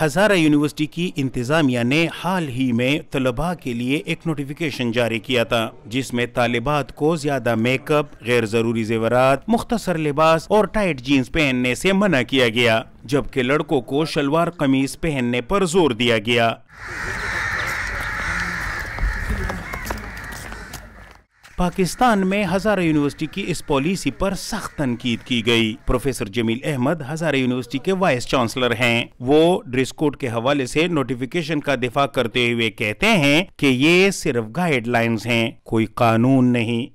हज़ारा university की इंतजामिया ने हाल ही में तलबा के लिए एक नोटिफिकेशन जारी किया था, जिसमें तालिबात को ज्यादा मेकअप, गैर जरूरी जेवरात, मुख्तसर लिबास और टाइट जीन्स पहनने से मना किया गया, जबकि लड़कों को शलवार कमीज पहनने पर जोर दिया गया। पाकिस्तान में हज़ारा यूनिवर्सिटी की इस पॉलिसी पर सख्त तनकीद की गई। प्रोफेसर जमील अहमद हज़ारा यूनिवर्सिटी के वाइस चांसलर हैं। वो ड्रेस कोड के हवाले से नोटिफिकेशन का दिफा करते हुए कहते हैं कि ये सिर्फ गाइडलाइंस हैं, कोई कानून नहीं।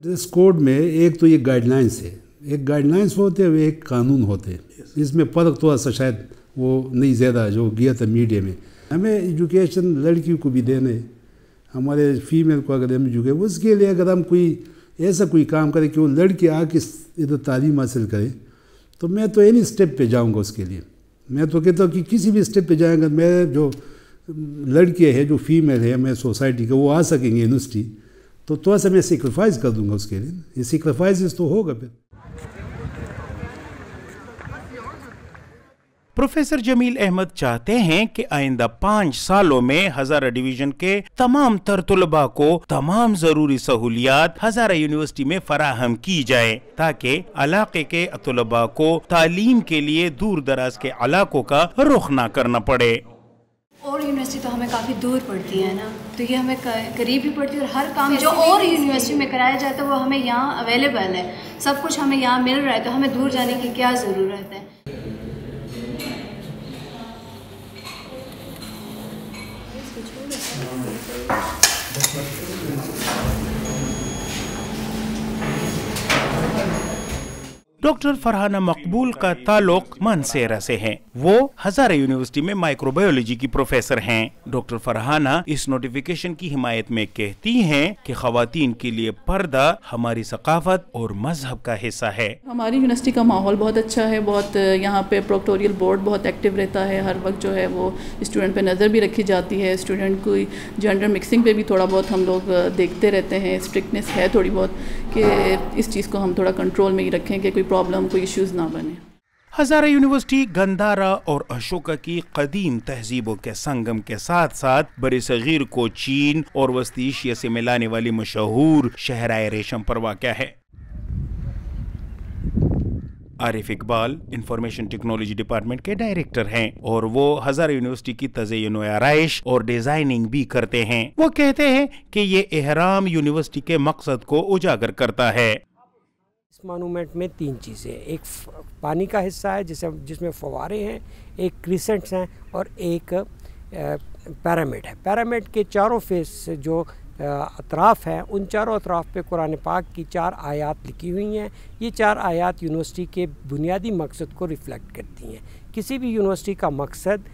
ड्रेस कोड में एक तो ये गाइडलाइंस है, एक गाइडलाइंस होते हुए एक कानून होते, इसमें फर्क थोड़ा सा शायद वो नहीं ज़्यादा जो गया था मीडिया में। हमें एजुकेशन लड़की को भी देने, हमारे फीमेल को अगर हम एजुकेट, उसके लिए अगर हम कोई ऐसा कोई काम करें कि वो लड़की आके इधर तालीम हासिल करे, तो मैं तो एनी स्टेप पे जाऊंगा उसके लिए। मैं तो कहता हूँ कि किसी भी स्टेप पे जाएंगे, मैं जो लड़की है, जो फीमेल है, मैं सोसाइटी का, वो आ सकेंगे यूनिवर्सिटी, तो थोड़ा सा मैं सेक्रीफाइस कर दूंगा उसके लिए। ये सेक्रीफाइस तो होगा फिर। प्रोफेसर जमील अहमद चाहते हैं कि आइंदा 5 सालों में हज़ारा डिवीजन के तमाम तर तलबा को तमाम जरूरी सहूलियात हज़ारा यूनिवर्सिटी में फराहम की जाए, ताकि इलाके के तलबा को तालीम के लिए दूर दराज के इलाकों का रुख ना करना पड़े। और यूनिवर्सिटी तो हमें काफ़ी दूर पड़ती है ना, तो ये हमें करीब भी पड़ती है, और हर काम जो और यूनिवर्सिटी में कराया जाता है वो हमें यहाँ अवेलेबल है, सब कुछ हमें यहाँ मिल रहा है, तो हमें दूर जाने की क्या ज़रूरत है। डॉक्टर फरहाना मकबूल का ताल्लुक मानसेरा से है। वो हज़ारा यूनिवर्सिटी में माइक्रोबायोलॉजी की प्रोफेसर हैं। डॉक्टर फरहाना इस नोटिफिकेशन की हिमायत में कहती हैं कि खवातीन के लिए पर्दा हमारी सकाफत और मजहब का हिस्सा है। हमारी यूनिवर्सिटी का माहौल बहुत अच्छा है, बहुत यहाँ पे प्रोक्टोरियल बोर्ड बहुत एक्टिव रहता है, हर वक्त जो है वो स्टूडेंट पे नज़र भी रखी जाती है। स्टूडेंट की जेंडर मिक्सिंग पे भी थोड़ा बहुत हम लोग देखते रहते हैं, स्ट्रिक्टनेस है थोड़ी बहुत कि इस चीज़ को हम थोड़ा कंट्रोल में ही रखें कि कोई प्रॉब्लम, कोई इश्यूज़ ना बने। हज़ारा यूनिवर्सिटी गंधारा और अशोका की कदीम तहजीबों के संगम के साथ साथ बरसगीर को चीन और वस्ती एशिया से मिलाने वाली मशहूर शहराए रेशम पर वाक़या है। Arif Iqbal information technology department के डायरेक्टर हैं और वो हज़ारा यूनिवर्सिटी की तज़य्युन व आराइश और डिजाइनिंग भी करते हैं। वो कहते हैं कि ये एहराम यूनिवर्सिटी के मकसद को उजागर करता है। इस मॉन्यूमेंट में 3 चीज़ें, एक पानी का हिस्सा है जिसमें फव्वारे हैं, एक क्रिसेंट्स हैं और एक पैरामिड है। पैरामिड के चारों फेस जो अतराफ़ हैं, उन चारों अतराफ़ पे कुरान पाक की 4 आयात लिखी हुई हैं। ये 4 आयात यूनिवर्सिटी के बुनियादी मकसद को रिफ़्लेक्ट करती हैं। किसी भी यूनिवर्सिटी का मकसद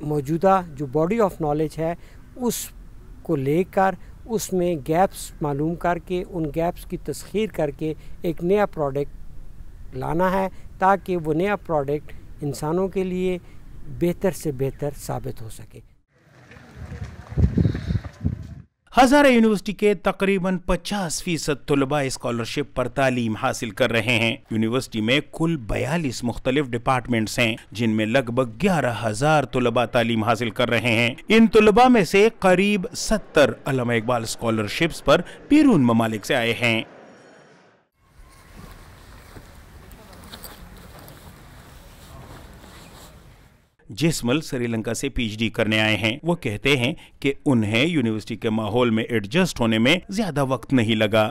मौजूदा जो बॉडी ऑफ नॉलेज है उसको लेकर उसमें गैप्स मालूम करके उन गैप्स की तस्खीर करके एक नया प्रोडक्ट लाना है, ताकि वो नया प्रोडक्ट इंसानों के लिए बेहतर से बेहतर साबित हो सके। हज़ारा यूनिवर्सिटी के तकरीबन 50% तलबा स्कॉलरशिप पर तालीम हासिल कर रहे हैं। यूनिवर्सिटी में कुल 42 मुख्तलिफ डिपार्टमेंट्स हैं, जिनमें लगभग 11,000 तलबा तालीम हासिल कर रहे हैं। इन तलबा में से करीब 70 अल्लामा इकबाल स्कॉलरशिप्स पर बैरून ममालिक से आए हैं। जिस्मल श्रीलंका से PhD करने आए हैं। वो कहते हैं कि उन्हें यूनिवर्सिटी के माहौल में एडजस्ट होने में ज्यादा वक्त नहीं लगा।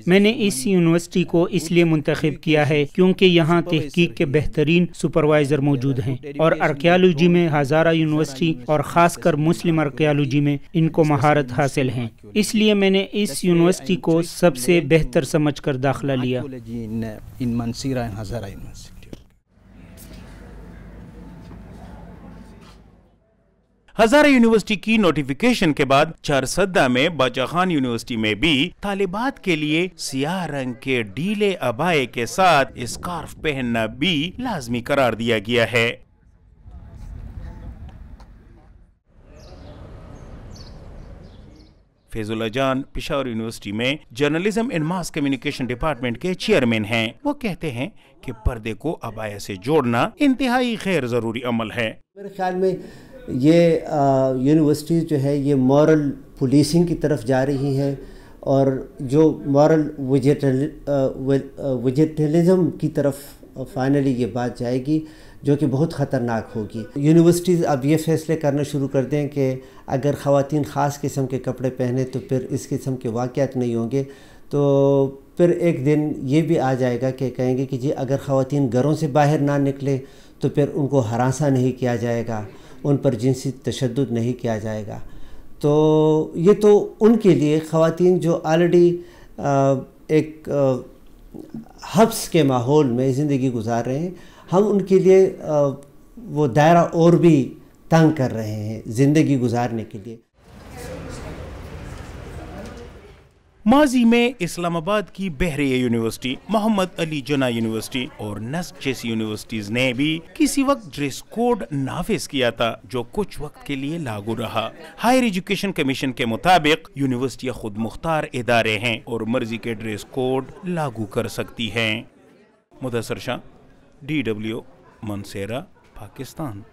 मैंने इस यूनिवर्सिटी को इसलिए मुंतखब किया है क्योंकि यहाँ तहकीक के बेहतरीन सुपरवाइज़र मौजूद हैं और आर्कियालॉजी में हज़ारा यूनिवर्सिटी और ख़ासकर मुस्लिम आर्कियालॉजी में इनको महारत हासिल हैं। इसलिए मैंने इस यूनिवर्सिटी को सबसे बेहतर समझकर दाखिला लिया। हज़ारा यूनिवर्सिटी की नोटिफिकेशन के बाद चारसद्दा में बाचा खान यूनिवर्सिटी में भी तालिबात के लिए सियाह रंग के ढीले अबाए के साथ स्कार्फ पहनना भी लाजमी करार दिया गया है। फैजुल जान पेशावर यूनिवर्सिटी में journalism and mass communication department के चेयरमैन हैं। वो कहते हैं कि पर्दे को अबाया से जोड़ना इंतहाई गैर ज़रूरी अमल है। मेरे ख्याल में ये यूनिवर्सिटी जो है ये मॉरल पुलिसिंग की तरफ जा रही है और जो मॉरल विजिटलिज्म की तरफ फाइनली ये बात जाएगी जो कि बहुत ख़तरनाक होगी। यूनिवर्सिटीज़ अब ये फ़ैसले करना शुरू कर दें कि अगर ख़वातीन ख़ास किस्म के कपड़े पहने तो फिर इस किस्म के वाक़यात नहीं होंगे, तो फिर एक दिन ये भी आ जाएगा कि कहेंगे कि जी अगर ख़वातीन घरों से बाहर ना निकले तो फिर उनको हरासा नहीं किया जाएगा, उन पर जिनसी तशद्दुद नहीं किया जाएगा। तो ये तो उनके लिए ख़वातीन जो ऑलरेडी एक हब्स के माहौल में ज़िंदगी गुजार रहे हैं, हम उनके लिए वो दायरा और भी तंग कर रहे हैं ज़िंदगी गुजारने के लिए। माजी में इस्लामाबाद की बहरिया यूनिवर्सिटी, मोहम्मद अली जना यूनिवर्सिटी और नस्क जैसी यूनिवर्सिटीज ने भी किसी वक्त ड्रेस कोड नाफिज किया था जो कुछ वक्त के लिए लागू रहा। हायर एजुकेशन कमीशन के मुताबिक यूनिवर्सिटियां खुद मुख्तार इदारे हैं और मर्जी के ड्रेस कोड लागू कर सकती हैं। मुदस्सर शाह, DW, मनसेरा, पाकिस्तान।